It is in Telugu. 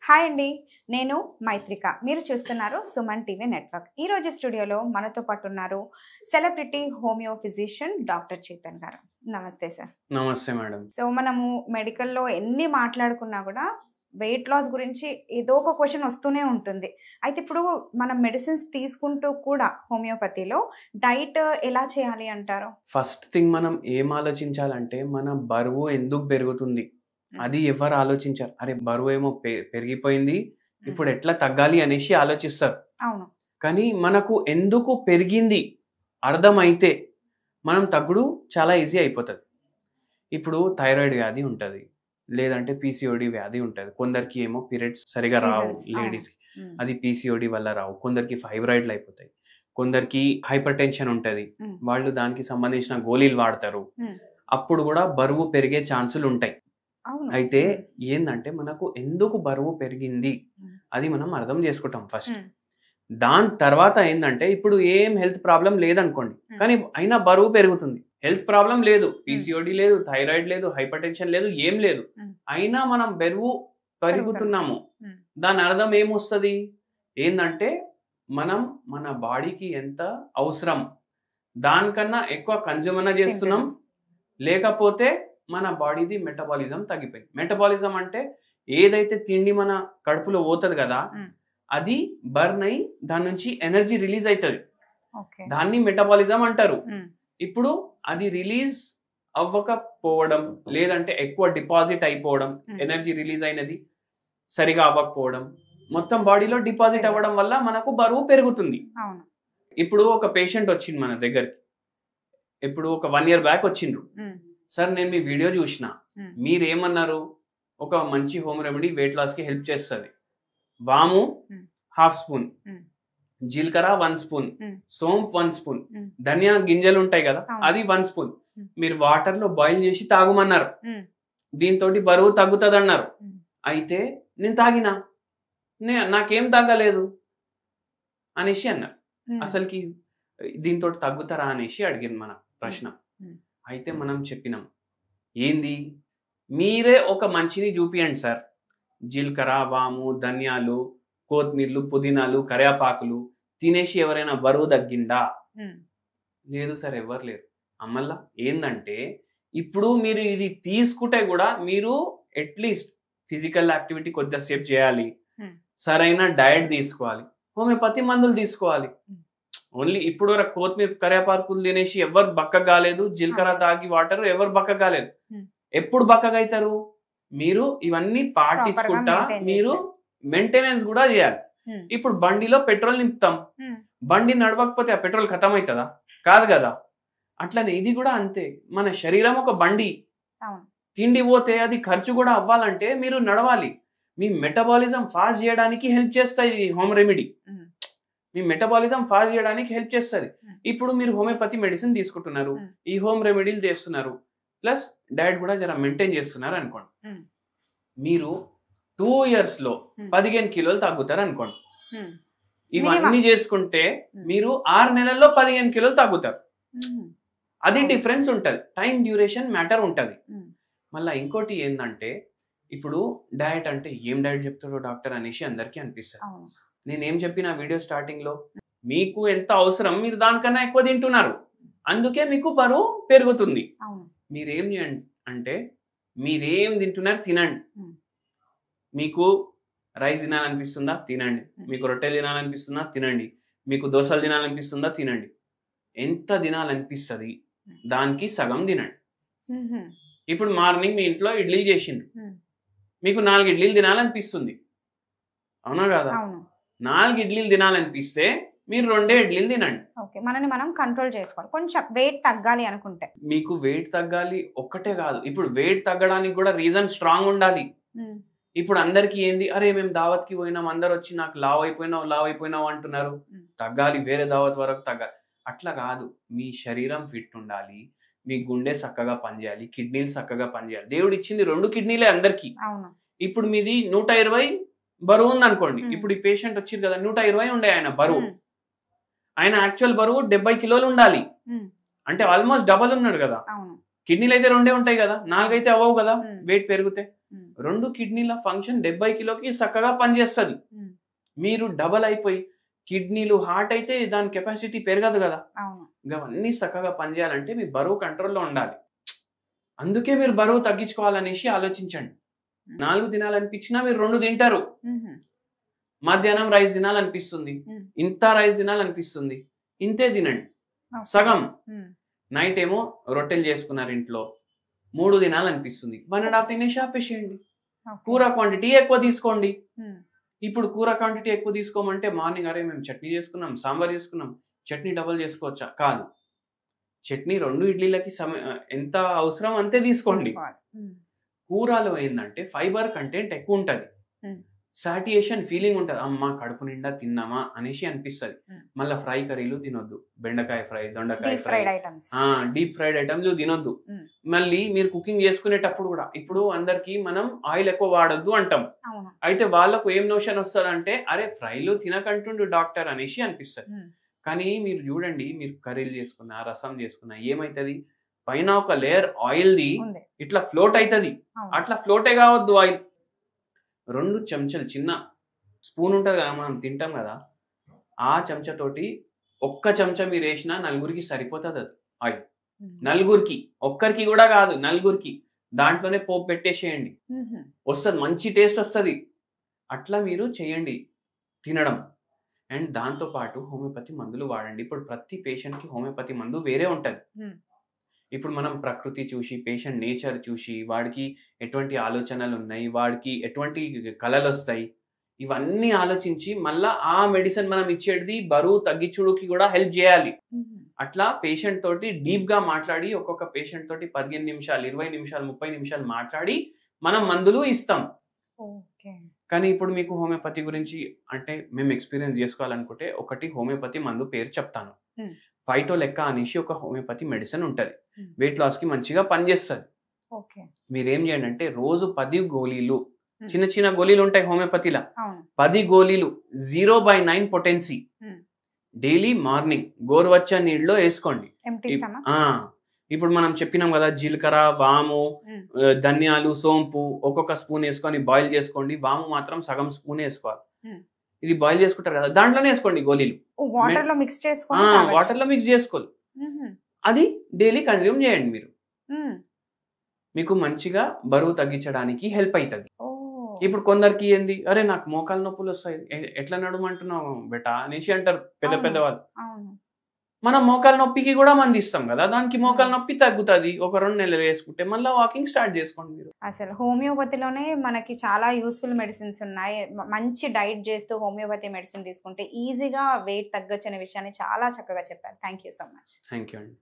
హాయ్ అండి, నేను మైత్రిక. మీరు చూస్తున్నారు సుమన్ టీవీ నెట్వర్క్. ఈరోజు స్టూడియోలో మనతో పాటు ఉన్నారు celebrity homeo physician doctor Chetan గారు. నమస్తే సార్. నమస్తే మేడం. సో మనము మెడికల్లో ఎన్ని మాట్లాడుకున్నా కూడా వెయిట్ లాస్ గురించి ఏదో ఒక క్వశ్చన్ వస్తూనే ఉంటుంది. అయితే ఇప్పుడు మనం మెడిసిన్స్ తీసుకుంటూ కూడా హోమియోపతిలో డైట్ ఎలా చేయాలి అంటారు? ఫస్ట్ థింగ్ మనం ఏం ఆలోచించాలంటే మన బరువు ఎందుకు పెరుగుతుంది అది ఎవరు ఆలోచించారు. అరే బరువు ఏమో పెరిగిపోయింది, ఇప్పుడు ఎట్లా తగ్గాలి అనేసి ఆలోచిస్తారు. అవును. కానీ మనకు ఎందుకు పెరిగింది అర్థమైతే మనం తగ్గుడు చాలా ఈజీ అయిపోతుంది. ఇప్పుడు థైరాయిడ్ వ్యాధి ఉంటుంది, లేదంటే పీసీఓడి వ్యాధి ఉంటుంది. కొందరికి ఏమో పీరియడ్స్ సరిగా రావు లేడీస్కి, అది పీసీఓడి వల్ల రావు. కొందరికి ఫైబ్రాయిడ్లు అయిపోతాయి, కొందరికి హైపర్ టెన్షన్ ఉంటుంది, వాళ్ళు దానికి సంబంధించిన గోళీలు వాడతారు. అప్పుడు కూడా బరువు పెరిగే ఛాన్సులు ఉంటాయి. అయితే ఏంటంటే మనకు ఎందుకు బరువు పెరిగింది అది మనం అర్థం చేసుకుంటాం ఫస్ట్. దాని తర్వాత ఏంటంటే ఇప్పుడు ఏం హెల్త్ ప్రాబ్లం లేదనుకోండి, కానీ అయినా బరువు పెరుగుతుంది. హెల్త్ ప్రాబ్లం లేదు, పీసీఓడి లేదు, థైరాయిడ్ లేదు, హైపర్ టెన్షన్ లేదు, ఏం లేదు, అయినా మనం బరువు పెరుగుతున్నాము. దాని అర్థం ఏమొస్తుంది ఏంటంటే మనం మన బాడీకి ఎంత అవసరం దానికన్నా ఎక్కువ కన్జ్యూమ్ అన్న చేస్తున్నాం, లేకపోతే మన బాడీది మెటబాలిజం తగ్గిపోయింది. మెటబాలిజం అంటే ఏదైతే తిండి మన కడుపులో పోతుంది కదా, అది బర్న్ అయి దాని నుంచి ఎనర్జీ రిలీజ్ అవుతుంది, దాన్ని మెటబాలిజం అంటారు. ఇప్పుడు అది రిలీజ్ అవ్వకపోవడం, లేదంటే ఎక్కువ డిపాజిట్ అయిపోవడం, ఎనర్జీ రిలీజ్ అయినది సరిగా అవ్వకపోవడం, మొత్తం బాడీలో డిపాజిట్ అవ్వడం వల్ల మనకు బరువు పెరుగుతుంది. ఇప్పుడు ఒక పేషెంట్ వచ్చింది మన దగ్గరికి, ఇప్పుడు ఒక 1 year బ్యాక్ వచ్చిండ్రు. సార్ నేను మీ వీడియో చూసిన, మీరేమన్నారు, ఒక మంచి హోమ్ రెమెడీ వెయిట్ లాస్ కి హెల్ప్ చేస్తుంది. వాము 1/2 స్పూన్, జీలకర్ర 1 స్పూన్, సోంపు 1 స్పూన్, ధనియా గింజలు ఉంటాయి కదా అది 1 స్పూన్ మీరు వాటర్ లో బాయిల్ చేసి తాగమన్నారు. దీంతో బరువు తగ్గుతుంది అన్నారు. అయితే నేను తాగినా, నాకేం తగ్గలేదు అనేసి అన్నారు. అసలుకి దీంతో తగ్గుతారా అనేసి అడిగింది మన ప్రశ్న. అయితే మనం చెప్పినాం, ఏంది మీరే ఒక మంచిని చూపియండి సార్, జీలకర్ర, వాము, ధనియాలు, కొత్తిమీరలు, పుదీనాలు, కరివేపాకులు తినేసి ఎవరైనా బరువు తగ్గిందా? లేదు సార్, ఎవరు లేరు. అమ్మల్లా ఏందంటే ఇప్పుడు మీరు ఇది తీసుకుంటే కూడా మీరు అట్లీస్ట్ ఫిజికల్ యాక్టివిటీ కొద్దిసేపు చేయాలి, సరైన డయట్ తీసుకోవాలి, హోమియోపతి మందులు తీసుకోవాలి. ఓన్లీ ఇప్పుడు వరకు కొత్తిమీర, కరివేపాకులు తినేసి ఎవరు బక్క కాలేదు, జీలకర్ర తాగి వాటర్ ఎవరు బక్క కాలేదు. ఎప్పుడు బక్కగా అవుతారు? మీరు ఇవన్నీ పాటించుకుంటా మీరు మెయింటెనెన్స్ కూడా చేయాలి. ఇప్పుడు బండిలో పెట్రోల్ నింపుతాం, బండి నడవకపోతే ఆ పెట్రోల్ ఖతం అవుతుందా? కాదు కదా. అట్లనే ఇది కూడా అంతే, మన శరీరం ఒక బండి, తిండి పోతే అది ఖర్చు కూడా అవ్వాలంటే మీరు నడవాలి. మీ మెటబాలిజం ఫాస్ట్ చేయడానికి హెల్ప్ చేస్తుంది హోమ్ రెమెడీ, మీ మెటబాలిజం ఫాస్ట్ చేయడానికి హెల్ప్ చేస్తుంది. ఇప్పుడు మీరు హోమియోపతి మెడిసిన్ తీసుకుంటున్నారు, ఈ హోమ్ రెమెడీలు చేస్తున్నారు, ప్లస్ డైట్ కూడా జర మెయింటైన్ చేస్తున్నారు అనుకోండి, మీరు 2 years లో 15 కిలోలు తగ్గుతారు అనుకోండి. ఇవన్నీ చేసుకుంటే మీరు 6 నెలల్లో 15 కిలోలు తగ్గుతారు. అది డిఫరెన్స్ ఉంటుంది, టైం డ్యూరేషన్ మ్యాటర్ ఉంటుంది. మళ్ళీ ఇంకోటి ఏంటంటే ఇప్పుడు డయట్ అంటే ఏం డయట్ చెప్తాడో డాక్టర్ అనేసి అందరికీ అనిపిస్తుంది. నేనేం చెప్పిన వీడియో స్టార్టింగ్ లో, మీకు ఎంత అవసరం మీరు దానికన్నా ఎక్కువ తింటున్నారు, అందుకే మీకు బరువు పెరుగుతుంది. మీరేం అంటే మీరేం తింటున్నారు తినండి. మీకు రైస్ తినాలనిపిస్తుందా తినండి, మీకు రొట్టెలు తినాలనిపిస్తుందా తినండి, మీకు దోశలు తినాలనిపిస్తుందా తినండి. ఎంత తినాలనిపిస్తుంది దానికి సగం తినండి. ఇప్పుడు మార్నింగ్ మీ ఇంట్లో ఇడ్లీలు చేసిండ్రు, మీకు 4 ఇడ్లీలు తినాలనిపిస్తుంది, అవునా కదా? 4 ఇడ్లీలు తినాలనిపిస్తే మీరు 2 ఇడ్లీలు తినండి. మనని మనం కంట్రోల్ చేసుకోవాలి. కొంచెం వెయిట్ తగ్గాలి అనుకుంటే, మీకు వెయిట్ తగ్గాలి ఒక్కటే కాదు, ఇప్పుడు వెయిట్ తగ్గడానికి కూడా రీజన్ స్ట్రాంగ్ ఉండాలి. ఇప్పుడు అందరికి ఏంది, అరే మేము దావత్కి పోయినాం, అందరు వచ్చి నాకు లావ్ అయిపోయినావు అంటున్నారు, తగ్గాలి, వేరే దావత్ వరకు తగ్గాలి. అట్లా కాదు, మీ శరీరం ఫిట్ ఉండాలి, మీ గుండె చక్కగా పనిచేయాలి, కిడ్నీలు చక్కగా పనిచేయాలి. దేవుడు ఇచ్చింది 2 కిడ్నీలే అందరికి. ఇప్పుడు మీది 120 బరువు ఉంది అనుకోండి, ఇప్పుడు ఈ పేషెంట్ వచ్చింది కదా 120 ఉండే ఆయన బరువు, ఆయన యాక్చువల్ బరువు 70 కిలోలు ఉండాలి, అంటే ఆల్మోస్ట్ డబల్ ఉన్నాడు కదా. కిడ్నీలు అయితే 2 ఉంటాయి కదా, 4 అయితే అవ్వవు కదా వెయిట్ పెరిగితే. 2 కిడ్నీల ఫంక్షన్ 70 కిలోకి చక్కగా పనిచేస్తుంది. మీరు డబల్ అయిపోయి కిడ్నీలు హార్ట్ అయితే దాని కెపాసిటీ పెరగదు కదా. ఇవన్నీ చక్కగా పనిచేయాలంటే మీ బరువు కంట్రోల్లో ఉండాలి. అందుకే మీరు బరువు తగ్గించుకోవాలనేసి ఆలోచించండి. 4 తినాలనిపించినా మీరు 2 తింటారు. మధ్యాహ్నం రైస్ తినాలనిపిస్తుంది, ఇంత రైస్ తినాలనిపిస్తుంది, ఇంతే తినండి సగం. నైట్ ఏమో రొట్టెలు చేసుకున్నారు ఇంట్లో, 3 తినాలనిపిస్తుంది, 1.5 తినేసి ఆపేసేయండి. కూర క్వాంటిటీ ఎక్కువ తీసుకోండి. ఇప్పుడు కూర క్వాంటిటీ ఎక్కువ తీసుకోమంటే మార్నింగ్ అరే మేము చట్నీ చేసుకున్నాం, సాంబార్ చేసుకున్నాం, చట్నీ డబల్ చేసుకోవచ్చా? కాదు, చట్నీ 2 ఇడ్లీలకి ఎంత అవసరం అంతే తీసుకోండి. కూరలో ఏంటంటే ఫైబర్ కంటెంట్ ఎక్కువ ఉంటుంది, సాటియేషన్ ఫీలింగ్ ఉంటుంది, అమ్మ కడుపు నిండా తిన్నామా అనేసి అనిపిస్తుంది. మళ్ళీ ఫ్రై కర్రీలు తినొద్దు, బెండకాయ ఫ్రై, దొండకాయ ఫ్రై, డీప్ ఫ్రైడ్ ఐటమ్స్ తినొద్దు. మళ్ళీ మీరు కుకింగ్ చేసుకునేటప్పుడు కూడా ఇప్పుడు అందరికి మనం ఆయిల్ ఎక్కువ వాడొద్దు అంటాం. అయితే వాళ్ళకు ఏం నోషన్ వస్తుంది అంటే అరే ఫ్రైలు తినకంటుండు డాక్టర్ అనేసి అనిపిస్తుంది. కానీ మీరు చూడండి, మీరు కర్రీలు చేసుకున్నా, రసం చేసుకున్నా ఏమైతుంది, పైన ఒక లేయర్ ఆయిల్ది ఇట్లా ఫ్లోట్ అవుతుంది. అట్లా ఫ్లోటే కావద్దు ఆయిల్. 2 చెంచాలు చిన్న స్పూన్ ఉంటుంది కదా మనం తింటాం కదా, ఆ చెంచాతోటి 1 చెంచా మీరు వేసినా 4గురికి సరిపోతుంది అది ఆయిల్. 4గురికి, ఒక్కరికి కూడా కాదు, 4గురికి. దాంట్లోనే పోపు పెట్టేసేయండి, వస్తుంది, మంచి టేస్ట్ వస్తుంది. అట్లా మీరు చేయండి తినడం. అండ్ దాంతోపాటు హోమియోపతి మందులు వాడండి. ఇప్పుడు ప్రతి పేషెంట్కి హోమియోపతి మందు వేరే ఉంటుంది. ఇప్పుడు మనం ప్రకృతి చూసి, పేషెంట్ నేచర్ చూసి, వాడికి ఎటువంటి ఆలోచనలు ఉన్నాయి, వాడికి ఎటువంటి కళలు వస్తాయి, ఇవన్నీ ఆలోచించి మళ్ళా ఆ మెడిసిన్ మనం ఇచ్చేది బరువు తగ్గించుడికి కూడా హెల్ప్ చేయాలి. అట్లా పేషెంట్ తోటి డీప్ గా మాట్లాడి, ఒక్కొక్క పేషెంట్ తోటి 15 నిమిషాలు, 20 నిమిషాలు, 30 నిమిషాలు మాట్లాడి మనం మందులు ఇస్తాం. కానీ ఇప్పుడు మీకు హోమియోపతి గురించి అంటే మేము ఎక్స్పీరియన్స్ చేసుకోవాలనుకుంటే ఒకటి హోమియోపతి మందు పేరు చెప్తాను. ఫైటోలెక్క అనేసి ఒక హోమియోపతి మెడిసిన్ ఉంటుంది, వెయిట్ లాస్ కి మంచిగా పనిచేస్తుంది. మీరేం చేయండి అంటే రోజు 10 గోళీలు, చిన్న చిన్న గోళీలు ఉంటాయి హోమియోపతిలా, 10 గోళీలు 0/9 పొటెన్సీ డైలీ మార్నింగ్ గోరువచ్చ నీళ్ళలో వేసుకోండి. ఇప్పుడు మనం చెప్పినాం కదా, జీలకర్ర, వాము, ధనియాలు, సోంపు ఒక్కొక్క స్పూన్ వేసుకొని బాయిల్ చేసుకోండి. వాము మాత్రం సగం స్పూన్ వేసుకోవాలి. ఇది బాయిల్ చేసుకుంటారు కదా, దాంట్లోనే వేసుకోండి గోళీలు, వాటర్ లో మిక్స్ చేసుకోవాలి. అది డైలీ కన్జ్యూమ్ చేయండి మీరు, మీకు మంచిగా బరువు తగ్గించడానికి హెల్ప్ అవుతుంది. ఇప్పుడు కొందరికి ఏంది, అరే నాకు మోకాలు నొప్పులు వస్తాయి, ఎట్లా నడుమంటున్నావు బెటా అనేసి అంటారు పెద్దవాళ్ళు. మనం మోకాలు నొప్పికి కూడా మంది ఇస్తాం కదా, దానికి మోకాలు నొప్పి తగ్గుతుంది. ఒక 2 నెలలు వేసుకుంటే మళ్ళీ వాకింగ్ స్టార్ట్ చేసుకోండి మీరు. అసలు హోమియోపతిలోనే మనకి చాలా యూస్ఫుల్ మెడిసిన్స్ ఉన్నాయి. మంచి డైట్ చేస్తూ హోమియోపతి మెడిసిన్ తీసుకుంటే ఈజీగా వెయిట్ తగ్గొచ్చనే విషయాన్ని చాలా చక్కగా చెప్పారు. Thank you so much. Thank you అండి.